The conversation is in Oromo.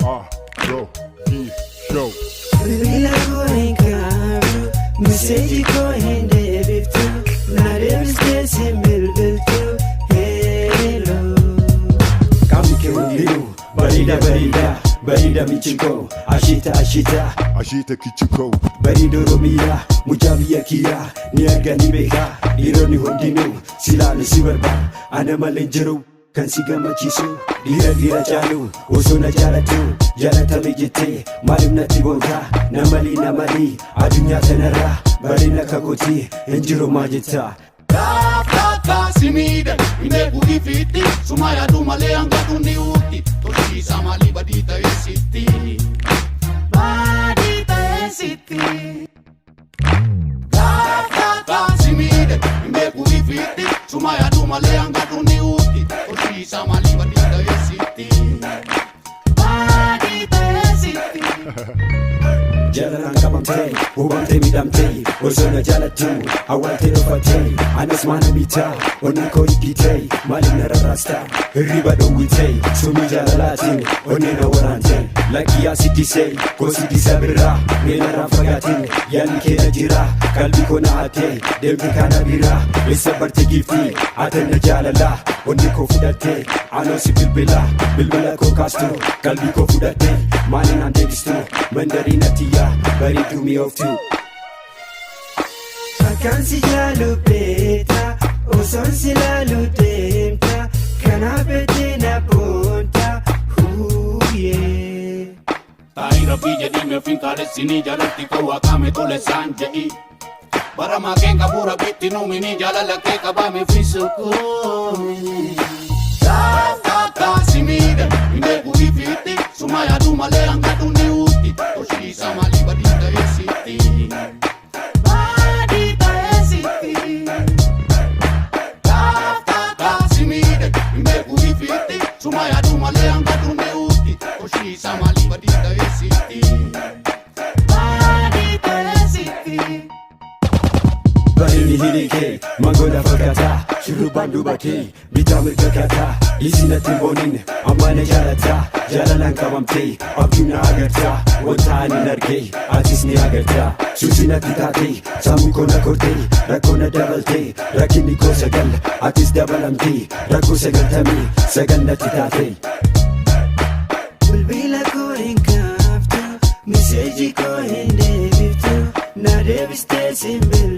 Go, show. Bila going karu, message going David too. Not every station will do. Hello. Kamike undiru, barida michiko. Ashita kichiko. Barido romira, mujabiya kiya. Niaga nibeka, ironi hundinu. Silani sibarba, anamalenjeru. Kan si gammachiisu dhiira caalu osoo na jaalatame jettee maaliif natti boonta namali addunyaa tanarraa bareedina kakooti hin jiru maa jetta. Simida ineeku ifiti suma yaadu malee hanga dhuunni uuti tolchiisa maalii badii ta'ee sitti. Simida ineeku ifiti suma yaadu malee hanga dhuunni uuti. Samali badita yesiti Jalalan kabamte, hubamte midamte Osona jalatu, awante nofate Anas mana mita, oniko ikite Malina rarasta, riba dowite Sumi jalalatin, onena warante Laki asiti say, kosi disabira Nena rafagatin, yani kena jira Kalbi kona hate, demti kana bira Esa barte gifti, atena jalala Oniko fudate, anosi bilbila ko kastu Kalbi ko fudate, malina degistu Mandarina tiya, baridu mi oftu Akansi jalu beta, oson silalu demta Kanapete na ponta, huye Taira pije dime finkare sini jalatti ko akame tole sanjai Bara makenga pura bitti numini jalala ke kabame fisuku Simida, ineeku ifiti suma yaadu malee hanga dhuunni uuti tolchiisa maalii badita yesiti. Simida, ineeku ifiti suma yaadu malee hanga dhuunni uuti tolchiisa maalii badita yesiti. Barini hilike, mangoda fakata Shurubaan dubake, bitaa mirgakata Isina timbonin, amana jalata Jalalan kabamte, abduna agarta Wanta anin arge, atis ni agarta Susina titate, samu kona korte Rakona dabalte, rakini ko sagal Atis dabalamte, rakko sagaltame Sagal na titate Bilbila ko hin kaftu, message ko hin deebiftu Na deebistee sin bilbila